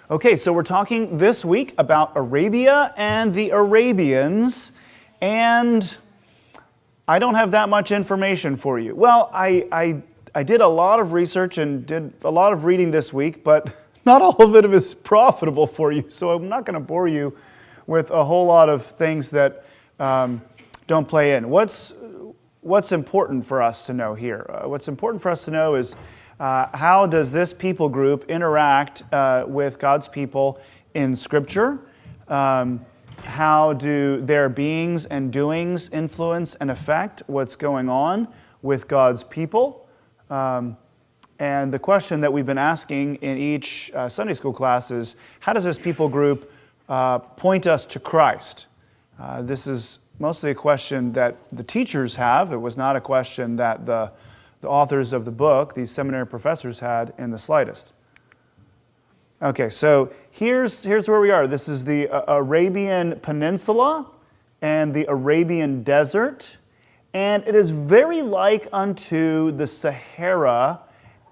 Okay, so we're talking this week about Arabia and the Arabians, and I don't have that much information for you. Well, I did a lot of research and did a lot of reading this week, but not all of it is profitable for you, so I'm not going to bore you with a whole lot of things that don't play in. What's important for us to know here? What's important for us to know is how does this people group interact with God's people in Scripture? How do their beings and doings influence and affect what's going on with God's people? And the question that we've been asking in each Sunday school class is, how does this people group point us to Christ? This is mostly a question that the teachers have. It was not a question that the authors of the book, these seminary professors, had in the slightest. Okay, so here's where we are. This is the Arabian Peninsula and the Arabian Desert, and it is very like unto the Sahara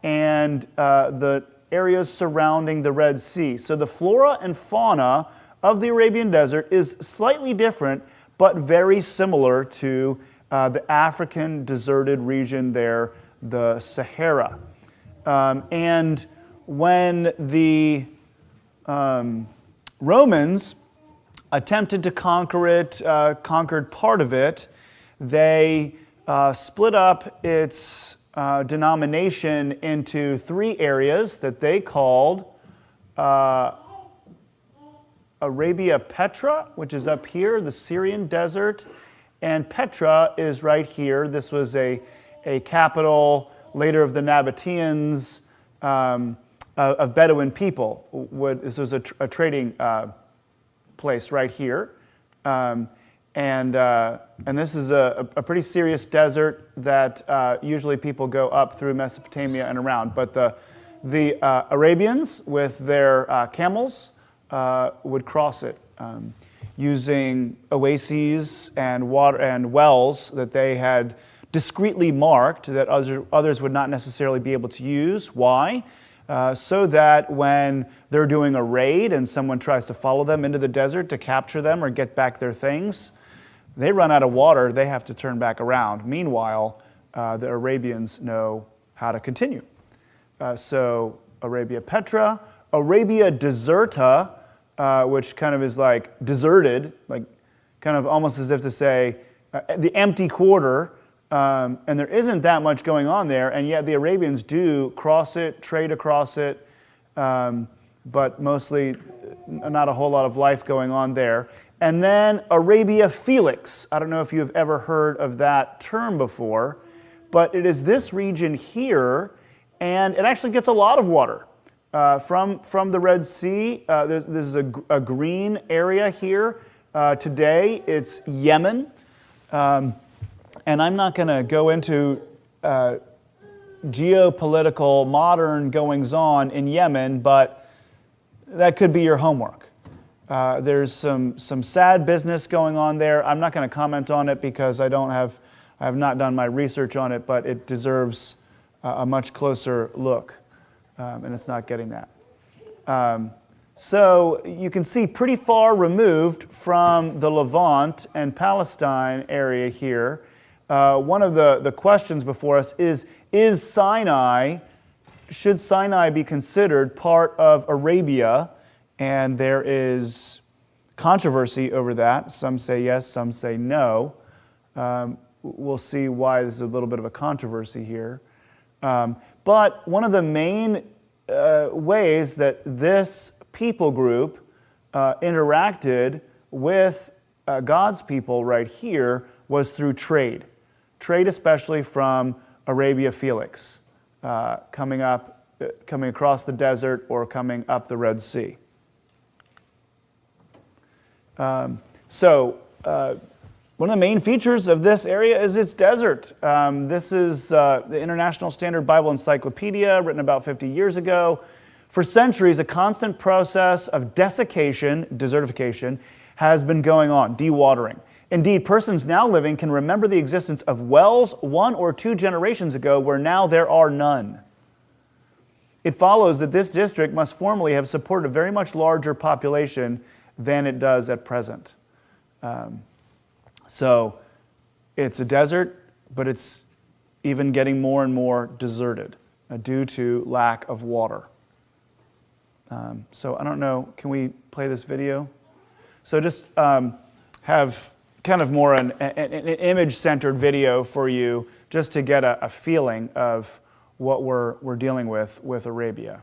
and the areas surrounding the Red Sea. So the flora and fauna of the Arabian Desert is slightly different, but very similar to the African deserted region there, the Sahara. And when the Romans attempted to conquer it, conquered part of it, they split up its denomination into three areas that they called Arabia Petra, which is up here, the Syrian desert, and Petra is right here. This was a capital later of the Nabateans, of Bedouin people. This was a trading place right here. And this is a pretty serious desert that usually people go up through Mesopotamia and around. But the Arabians with their camels would cross it using oases and water and wells that they had discreetly marked that others would not necessarily be able to use. Why? So that when they're doing a raid and someone tries to follow them into the desert to capture them or get back their things, they run out of water, they have to turn back around. Meanwhile, the Arabians know how to continue. So Arabia Petra, Arabia Deserta, which kind of is like deserted, like kind of almost as if to say the empty quarter, and there isn't that much going on there, and yet the Arabians do cross it, trade across it, but mostly not a whole lot of life going on there. And then Arabia Felix. I don't know if you've ever heard of that term before, but it is this region here, and it actually gets a lot of water from the Red Sea. There's a green area here. Today it's Yemen. And I'm not going to go into geopolitical modern goings-on in Yemen, but that could be your homework. There's some sad business going on there. I'm not going to comment on it because I have not done my research on it, but it deserves a much closer look, and it's not getting that. So you can see pretty far removed from the Levant and Palestine area here. One of the questions before us is Sinai, should Sinai be considered part of Arabia? And there is controversy over that. Some say yes, some say no. We'll see why there's a little bit of a controversy here. But one of the main ways that this people group interacted with God's people right here was through trade. Trade especially from Arabia Felix, coming across the desert or coming up the Red Sea. One of the main features of this area is its desert. This is the International Standard Bible Encyclopedia, written about 50 years ago. For centuries, a constant process of desiccation, desertification, has been going on, dewatering. Indeed, persons now living can remember the existence of wells 1 or 2 generations ago where now there are none. it follows that this district must formerly have supported a very much larger population than it does at present. So it's a desert, but it's even getting more and more deserted due to lack of water. So I don't know, can we play this video? So just have kind of more an image-centered video for you just to get a feeling of what we're dealing with Arabia.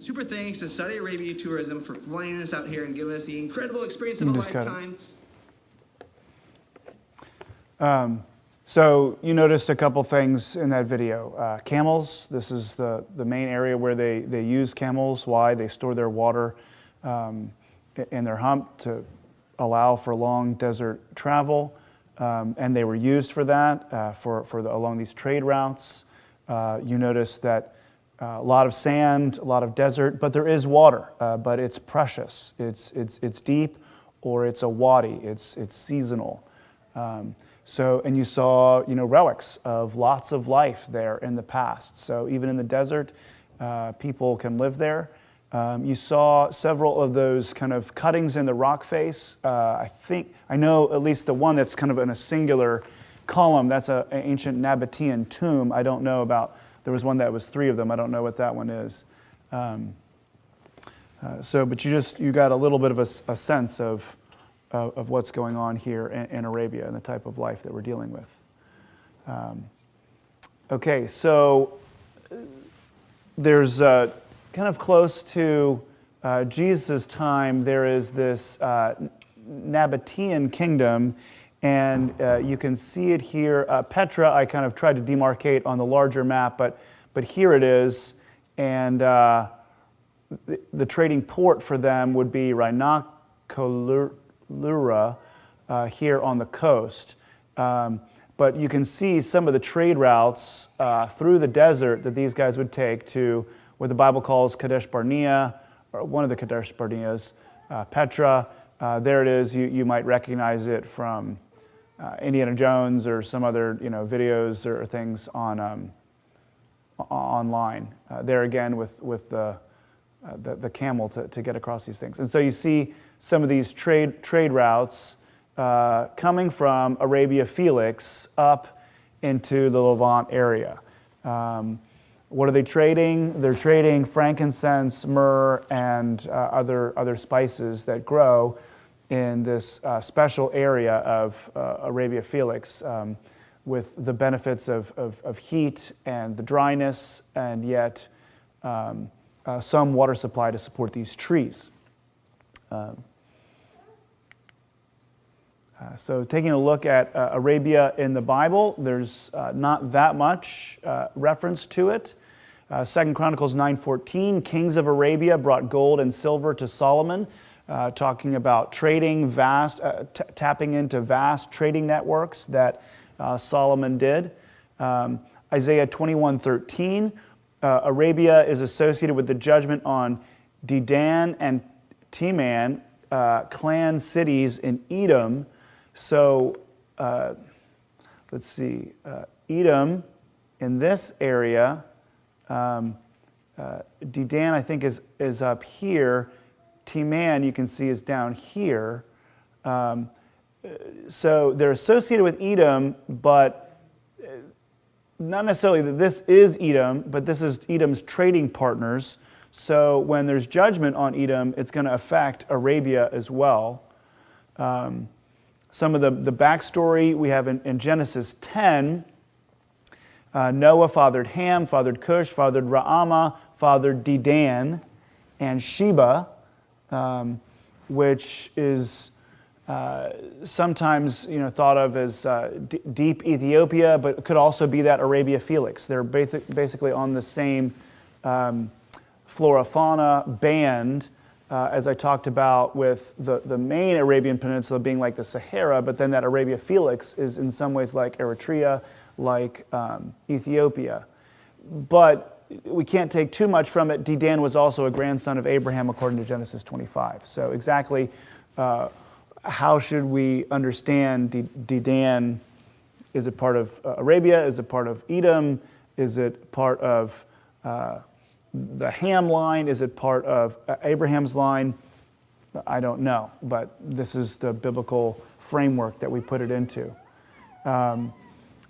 Super thanks to Saudi Arabia Tourism for flying us out here and giving us the incredible experience of a lifetime. So you noticed a couple things in that video. Camels, this is the main area where they use camels. Why? They store their water in their hump to allow for long desert travel. And they were used for that, along these trade routes. You notice that a lot of sand, a lot of desert, but there is water, but it's precious. It's deep, or it's a wadi. It's seasonal. And you saw, relics of lots of life there in the past. So even in the desert, people can live there. You saw several of those kind of cuttings in the rock face. I know at least the one that's kind of in a singular column. That's an ancient Nabatean tomb. I don't know about. There was one that was 3 of them. I don't know what that one is. But you got a little bit of a sense of what's going on here in Arabia and the type of life that we're dealing with. So there's kind of close to Jesus' time, there is this Nabatean kingdom, and you can see it here. Petra, I kind of tried to demarcate on the larger map, but here it is, and the trading port for them would be Rhinocolura here on the coast. But you can see some of the trade routes through the desert that these guys would take to what the Bible calls Kadesh Barnea, or one of the Kadesh Barneas, Petra. There it is. You might recognize it from Indiana Jones or some other videos or things on online. There again with the camel to get across these things. And so you see some of these trade routes coming from Arabia Felix up into the Levant area. What are they trading? They're trading frankincense, myrrh, and other spices that grow in this special area of Arabia Felix, with the benefits of heat and the dryness, and yet some water supply to support these trees. So taking a look at Arabia in the Bible, there's not that much reference to it. 2 Chronicles 9:14, kings of Arabia brought gold and silver to Solomon, talking about trading tapping into vast trading networks that Solomon did. Isaiah 21:13, Arabia is associated with the judgment on Dedan and Teman, clan cities in Edom. So let's see, Edom in this area, Dedan I think is up here. Teman you can see is down here. So they're associated with Edom, but not necessarily that this is Edom, but this is Edom's trading partners. So when there's judgment on Edom, it's going to affect Arabia as well. Some of the backstory we have in Genesis 10, Noah fathered Ham, fathered Cush, fathered Raamah, fathered Dedan, and Sheba, which is sometimes thought of as deep Ethiopia, but could also be that Arabia Felix. They're basically on the same flora-fauna band, as I talked about with the main Arabian Peninsula being like the Sahara, but then that Arabia Felix is in some ways like Eritrea, like Ethiopia. But we can't take too much from it. Dedan was also a grandson of Abraham according to Genesis 25. So exactly how should we understand Dedan? Is it part of Arabia? Is it part of Edom? Is it part of the Ham line? Is it part of Abraham's line? I don't know, but this is the biblical framework that we put it into.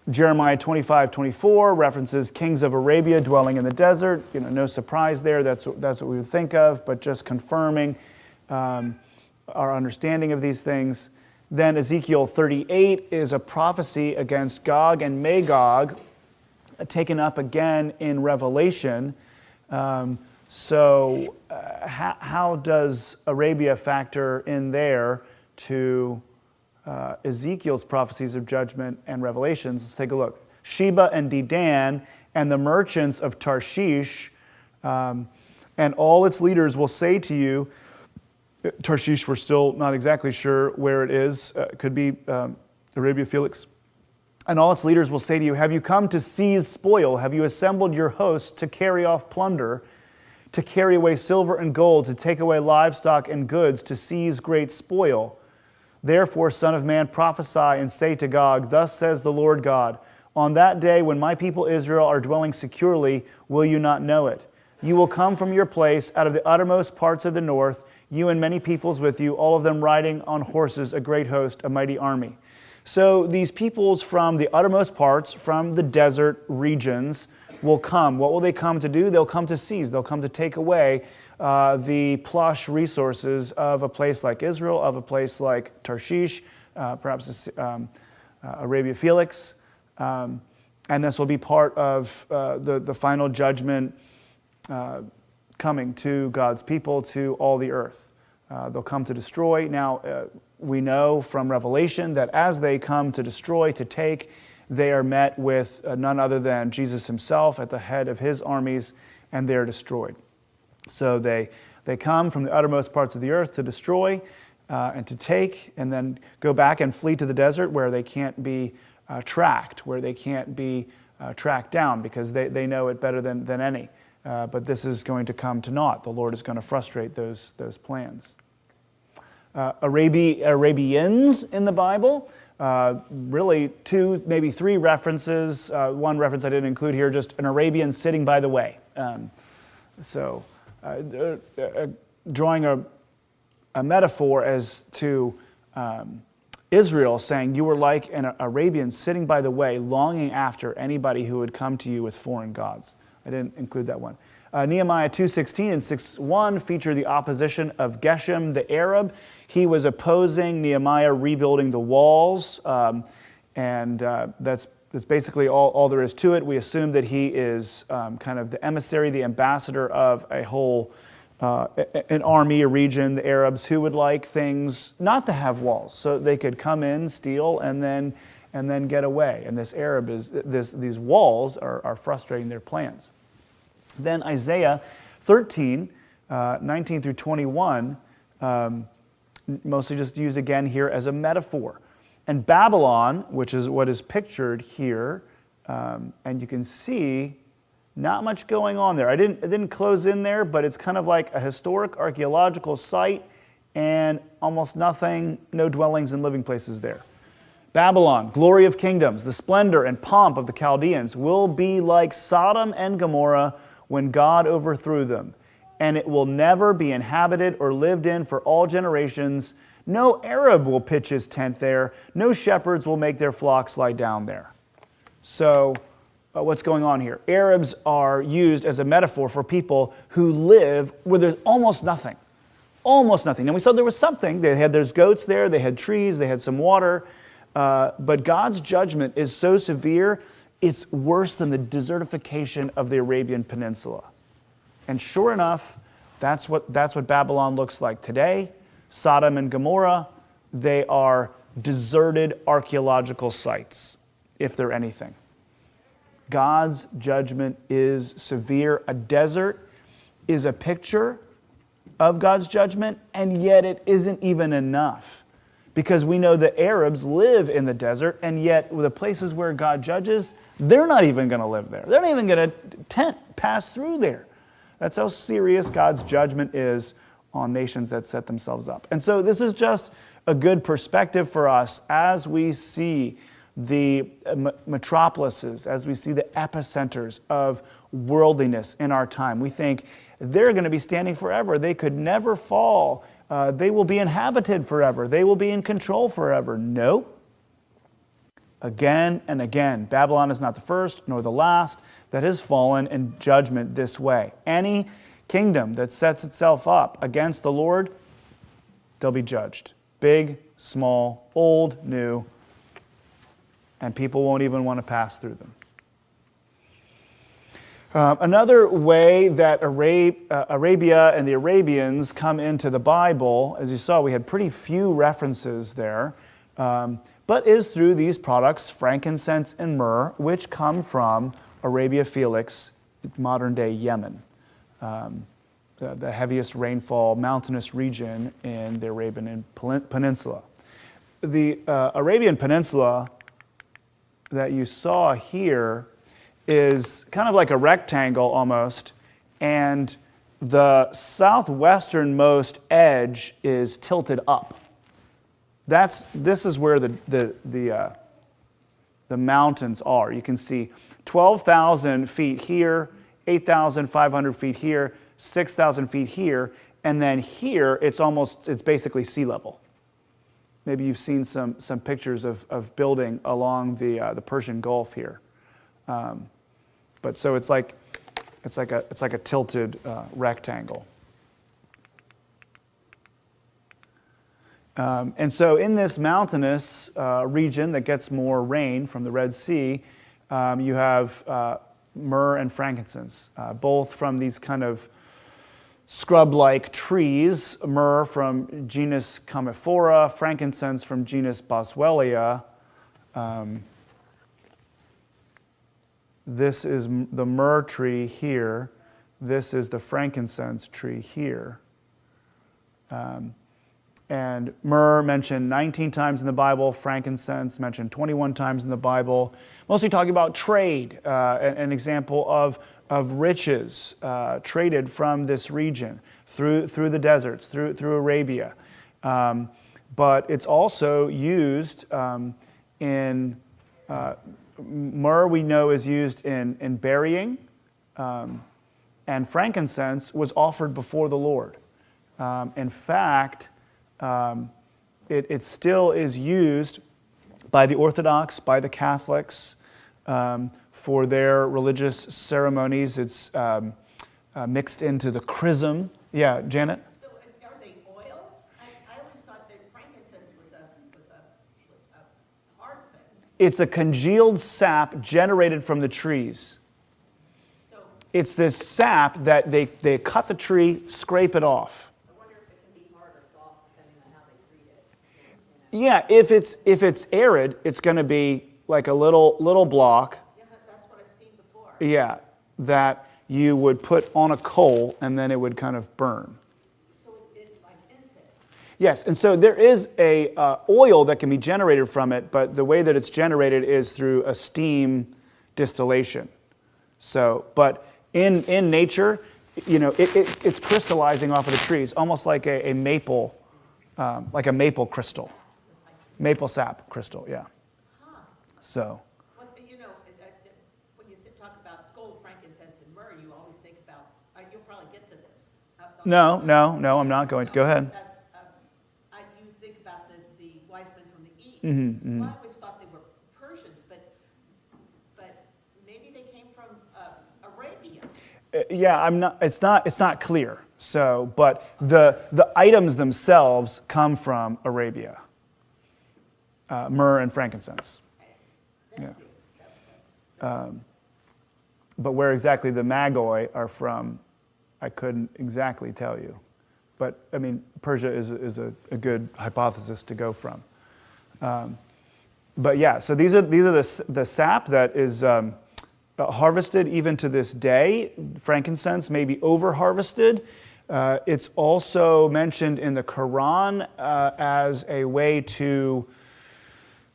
Jeremiah 25:24 references kings of Arabia dwelling in the desert. No surprise there. That's what we would think of, but just confirming our understanding of these things. Then Ezekiel 38 is a prophecy against Gog and Magog, taken up again in Revelation. So how does Arabia factor in there to Ezekiel's prophecies of judgment and Revelations. Let's take a look. Sheba and Dedan and the merchants of Tarshish and all its leaders will say to you, Tarshish, we're still not exactly sure where it is. Could be Arabia Felix. And all its leaders will say to you, have you come to seize spoil? Have you assembled your host to carry off plunder, to carry away silver and gold, to take away livestock and goods, to seize great spoil? Therefore, Son of Man, prophesy and say to Gog, thus says the Lord God, on that day when my people Israel are dwelling securely, will you not know it? You will come from your place out of the uttermost parts of the north, you and many peoples with you, all of them riding on horses, a great host, a mighty army. So these peoples from the uttermost parts, from the desert regions, will come. What will they come to do? They'll come to seize. They'll come to take away the plush resources of a place like Israel, of a place like Tarshish, perhaps Arabia Felix. And this will be part of the final judgment coming to God's people, to all the earth. They'll come to destroy. Now, we know from Revelation that as they come to destroy, to take, they are met with none other than Jesus himself at the head of his armies, and they're destroyed. So they come from the uttermost parts of the earth to destroy and to take, and then go back and flee to the desert where they can't be tracked, where they can't be tracked down, because they know it better than any. But this is going to come to naught. The Lord is going to frustrate those plans. Arabians in the Bible, really two, maybe three references. One reference I didn't include here, just an Arabian sitting by the way. Drawing a metaphor as to Israel, saying you were like an Arabian sitting by the way, longing after anybody who would come to you with foreign gods. I didn't include that one. Nehemiah 2:16 and 6:1 feature the opposition of Geshem the Arab. He was opposing Nehemiah rebuilding the walls, and that's basically all there is to it. We assume that he is kind of the emissary, the ambassador of a whole an army, a region, the Arabs, who would like things not to have walls, so they could come in, steal, and then get away. And these walls are frustrating their plans. Then Isaiah 13, 19 through 21, mostly just used again here as a metaphor. And Babylon, which is what is pictured here, and you can see not much going on there. I didn't close in there, but it's kind of like a historic archaeological site and almost nothing, no dwellings and living places there. Babylon, glory of kingdoms, the splendor and pomp of the Chaldeans, will be like Sodom and Gomorrah when God overthrew them, and it will never be inhabited or lived in for all generations. No Arab will pitch his tent there. No shepherds will make their flocks lie down there. So what's going on here? Arabs are used as a metaphor for people who live where there's almost nothing. Almost nothing. And we saw there was something. There's goats there, they had trees, they had some water. But God's judgment is so severe, it's worse than the desertification of the Arabian Peninsula. And sure enough, that's what Babylon looks like today. Sodom and Gomorrah, they are deserted archaeological sites, if they're anything. God's judgment is severe. A desert is a picture of God's judgment, and yet it isn't even enough. Because we know the Arabs live in the desert, and yet the places where God judges, they're not even going to live there. They're not even going to pass through there. That's how serious God's judgment is on nations that set themselves up. And so this is just a good perspective for us as we see the metropolises, as we see the epicenters of worldliness in our time. We think they're going to be standing forever. They could never fall. They will be inhabited forever. They will be in control forever. No. Again and again, Babylon is not the first nor the last that has fallen in judgment this way. Any kingdom that sets itself up against the Lord, they'll be judged. Big, small, old, new, and people won't even want to pass through them. Another way that Arabia and the Arabians come into the Bible, as you saw, we had pretty few references there. but is through these products, frankincense and myrrh, which come from Arabia Felix, modern-day Yemen, the heaviest rainfall mountainous region in the Arabian Peninsula. The Arabian Peninsula that you saw here is kind of like a rectangle almost, and the southwesternmost edge is tilted up. This is where the mountains are. You can see 12,000 feet here, 8,500 feet here, 6,000 feet here, and then here it's basically sea level. Maybe you've seen some pictures of building along the Persian Gulf here, but so it's like a tilted rectangle. And so in this mountainous region that gets more rain from the Red Sea, you have myrrh and frankincense, both from these kind of scrub-like trees, myrrh from genus Commiphora, frankincense from genus Boswellia. This is the myrrh tree here. This is the frankincense tree here. And myrrh mentioned 19 times in the Bible, frankincense mentioned 21 times in the Bible, mostly talking about trade, an example of riches traded from this region through the deserts, through Arabia. But it's also used in, myrrh we know is used in burying, and frankincense was offered before the Lord. In fact, it still is used by the Orthodox, by the Catholics, for their religious ceremonies. It's mixed into the chrism. Yeah, Janet? So are they oil? I always thought that frankincense was a hard thing. It's a congealed sap generated from the trees. So It's this sap that they cut the tree, scrape it off. I wonder if it can be hard or soft depending on how they treat it. Yeah, if it's arid, it's going to be like a little block. Yeah, that's what I've seen before. Yeah, that you would put on a coal and then it would kind of burn. So it's like incense. Yes, and so there is a oil that can be generated from it, but the way that it's generated is through a steam distillation. So, but in nature, it's crystallizing off of the trees, almost like a maple crystal, maple sap crystal. Yeah. So. Well, when you talk about gold, frankincense, and myrrh, you always think about, you'll probably get to this. No, I'm not going to. Go ahead. You think about the wise men from the east. Mm-hmm. Well, I always thought they were Persians, but maybe they came from Arabia. Yeah, I'm not. It's not clear. So, but the items themselves come from Arabia. Myrrh and frankincense. Yeah. But where exactly the magoi are from, I couldn't exactly tell you. But I mean, Persia is a good hypothesis to go from. But yeah, so these are the sap that is harvested even to this day. Frankincense may be over harvested. It's also mentioned in the Quran as a way to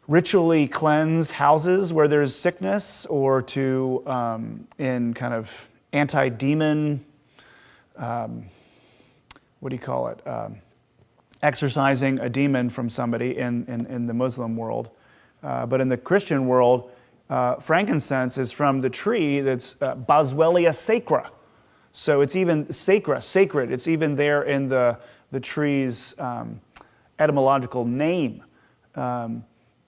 ritually cleanse houses where there's sickness, or to in kind of anti-demon, exorcising a demon from somebody in the Muslim world. But in the Christian world, frankincense is from the tree that's Boswellia sacra. So it's even sacred. It's even there in the tree's etymological name.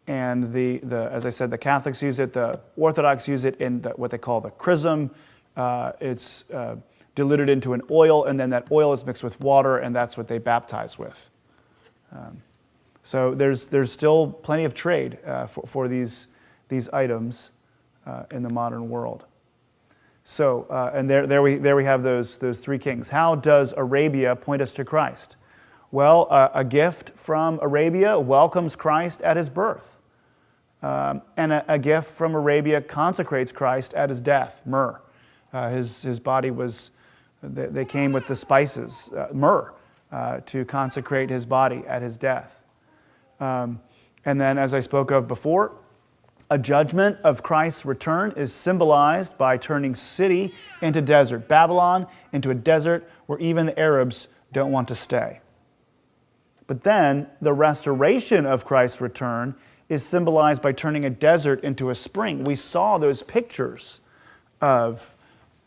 And as I said, the Catholics use it, the Orthodox use it in what they call the chrism. It's diluted into an oil, and then that oil is mixed with water, and that's what they baptize with. So there's still plenty of trade for these items in the modern world. So and there we have those three kings. How does Arabia point us to Christ? Well, a gift from Arabia welcomes Christ at his birth. And a gift from Arabia consecrates Christ at his death, myrrh. His body was, they came with the spices, myrrh, to consecrate his body at his death. And then, as I spoke of before, a judgment of Christ's return is symbolized by turning city into desert, Babylon into a desert where even the Arabs don't want to stay. But then the restoration of Christ's return is symbolized by turning a desert into a spring. We saw those pictures of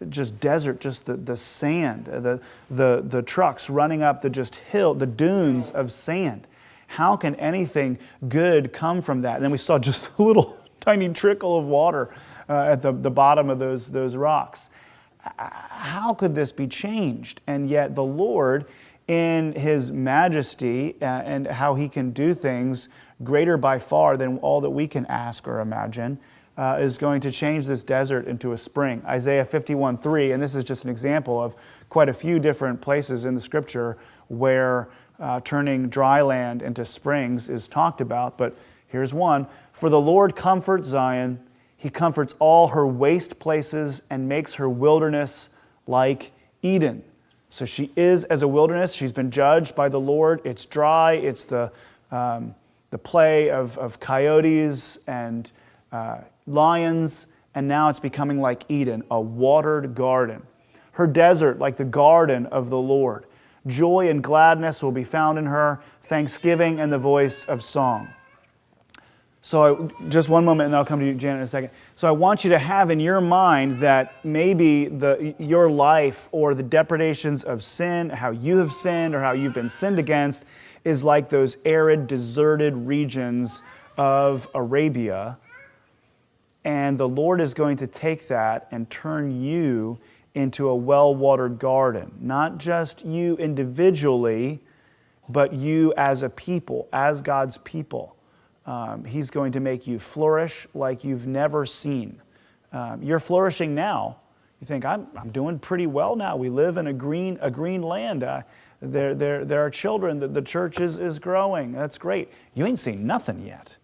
just desert, just the sand, the trucks running up the just hill, the dunes of sand. How can anything good come from that? And then we saw just a little tiny trickle of water at the bottom of those rocks. How could this be changed? And yet the Lord, in his majesty and how he can do things greater by far than all that we can ask or imagine, is going to change this desert into a spring. Isaiah 51:3, and this is just an example of quite a few different places in the scripture where turning dry land into springs is talked about, but here's one. For the Lord comforts Zion, he comforts all her waste places and makes her wilderness like Eden. So she is as a wilderness. She's been judged by the Lord. It's dry. It's the play of coyotes and lions, and now it's becoming like Eden, a watered garden. Her desert like the garden of the Lord. Joy and gladness will be found in her, thanksgiving and the voice of song. So just one moment, and then I'll come to you, Janet, in a second. So I want you to have in your mind that maybe your life or the depredations of sin, how you have sinned or how you've been sinned against, is like those arid, deserted regions of Arabia. And the Lord is going to take that and turn you into a well-watered garden. Not just you individually, but you as a people, as God's people. He's going to make you flourish like you've never seen. You're flourishing now. You think, I'm doing pretty well now. We live in a green land. There are children. The church is growing. That's great. You ain't seen nothing yet.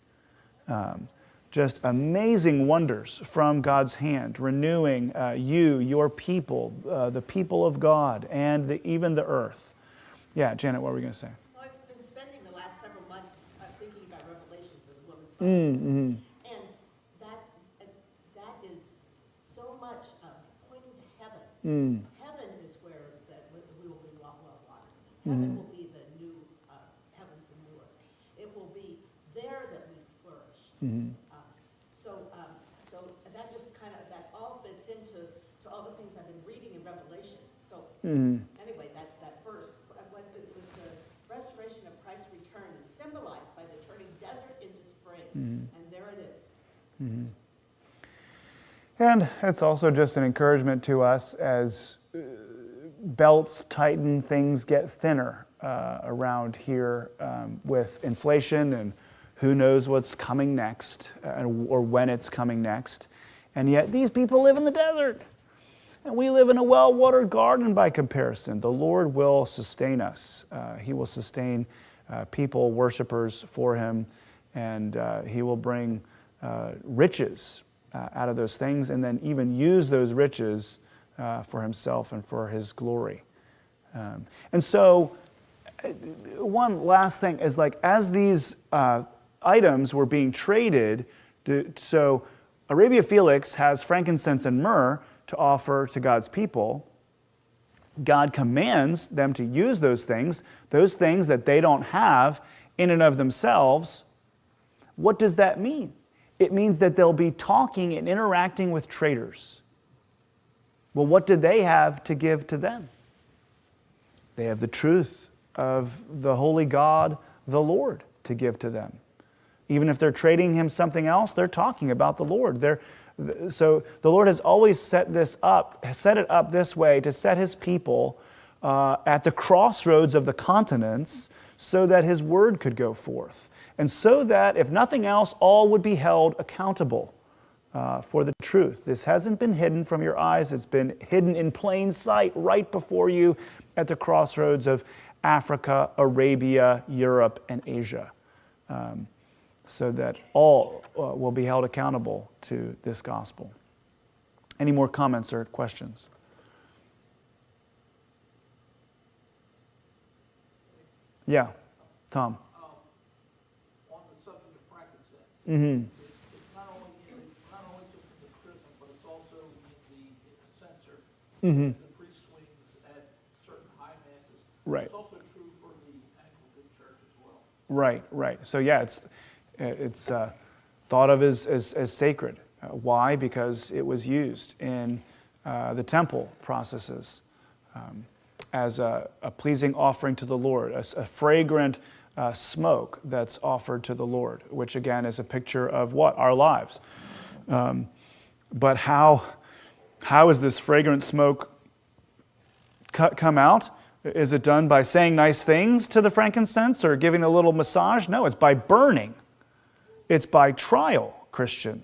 Just amazing wonders from God's hand, renewing your people, the people of God, and even the earth. Yeah, Janet, what were we going to say? Well, I've been spending the last several months thinking about Revelation for the Women's Bible. And that is so much pointing to heaven. Heaven is where we will be well watered. Heaven will be the new heavens and new earth. It will be there that we flourish. So that just kind of, that all fits into all the things I've been reading in Revelation. So anyway, that verse, what it was the restoration of Christ's return is symbolized by the turning desert into spring. And there it is. And it's also just an encouragement to us as belts tighten, things get thinner around here with inflation and who knows what's coming next or when it's coming next. And yet these people live in the desert. And we live in a well-watered garden by comparison. The Lord will sustain us. He will sustain people, worshipers for him. And he will bring riches out of those things and then even use those riches for himself and for his glory. And so one last thing is like as these items were being traded, so Arabia Felix has frankincense and myrrh to offer to God's people. God commands them to use those things that they don't have in and of themselves. What does that mean? It means that they'll be talking and interacting with traders. Well, what do they have to give to them? They have the truth of the holy God, the Lord, to give to them. Even if they're trading him something else, they're talking about the Lord. So the Lord has always set it up this way to set his people at the crossroads of the continents so that his word could go forth. And so that, if nothing else, all would be held accountable for the truth. This hasn't been hidden from your eyes. It's been hidden in plain sight right before you at the crossroads of Africa, Arabia, Europe, and Asia, so that all will be held accountable to this gospel. Any more comments or questions? Yeah, Tom. On the subject of frankincense. Mm-hmm. It's not only just in the chrism, but it's also in the censer. Mm-hmm. The priest swings at certain high masses. Right. It's also true for the Anglican Church as well. Right. So yeah, it's thought of as sacred. Why? Because it was used in the temple processes as a pleasing offering to the Lord, a fragrant smoke that's offered to the Lord, which again is a picture of what? Our lives. But how is this fragrant smoke come out? Is it done by saying nice things to the frankincense or giving a little massage? No, it's by burning. It's by trial, Christian.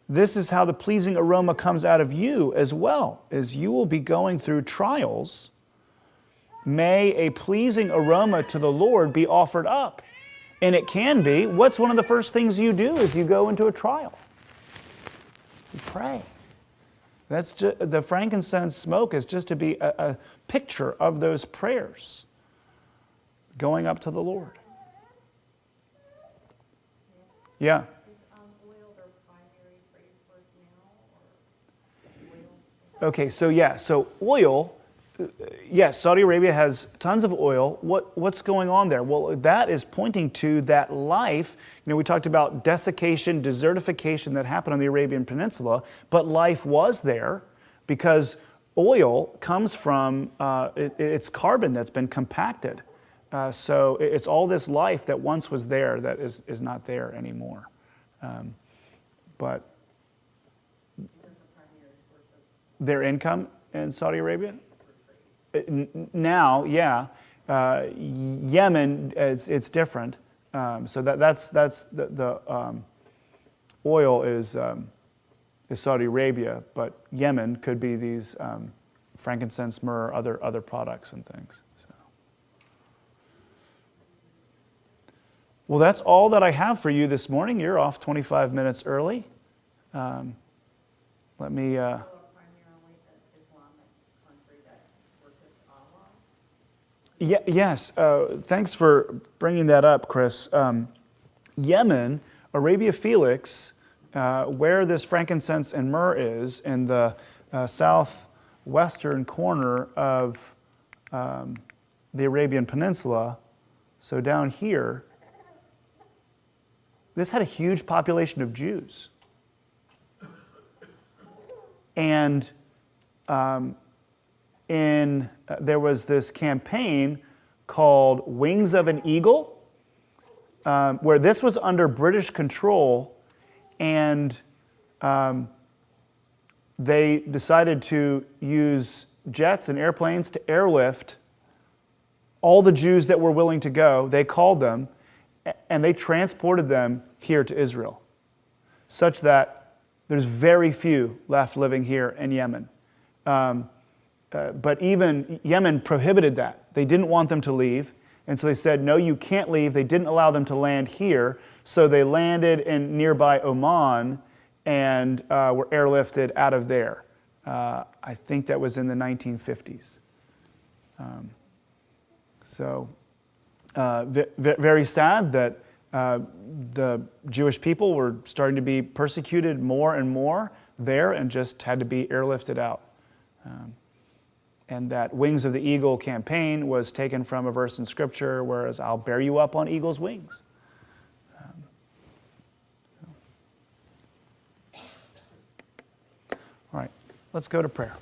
This is how the pleasing aroma comes out of you as well, as you will be going through trials. May a pleasing aroma to the Lord be offered up. And it can be. What's one of the first things you do if you go into a trial? You pray. That's just, the frankincense smoke is just to be a picture of those prayers going up to the Lord. Yeah. Is oil their primary trade source now, or oil? Okay, so oil, yes, Saudi Arabia has tons of oil. What's going on there? Well, that is pointing to that life. We talked about desiccation, desertification that happened on the Arabian Peninsula, but life was there because oil comes from, it's carbon that's been compacted. So it's all this life that once was there that is not there anymore. But their income in Saudi Arabia? Now, yeah. Yemen, it's different. So that's the oil is Saudi Arabia, but Yemen could be these frankincense, myrrh, other products and things. So. Well, that's all that I have for you this morning. You're off 25 minutes early. Let me. Primarily an Islamic country that worships Allah? Yes, thanks for bringing that up, Chris. Yemen, Arabia Felix, where this frankincense and myrrh is, in the southwestern corner of the Arabian Peninsula, so down here, this had a huge population of Jews. And there was this campaign called Wings of an Eagle, where this was under British control, and they decided to use jets and airplanes to airlift all the Jews that were willing to go. They called them, and they transported them here to Israel, such that there's very few left living here in Yemen. But even Yemen prohibited that. They didn't want them to leave. And so they said, no, you can't leave. They didn't allow them to land here. So they landed in nearby Oman and were airlifted out of there. I think that was in the 1950s. Very sad that the Jewish people were starting to be persecuted more and more there and just had to be airlifted out. And that Wings of the Eagle campaign was taken from a verse in Scripture, whereas I'll bear you up on eagle's wings. All right, let's go to prayer.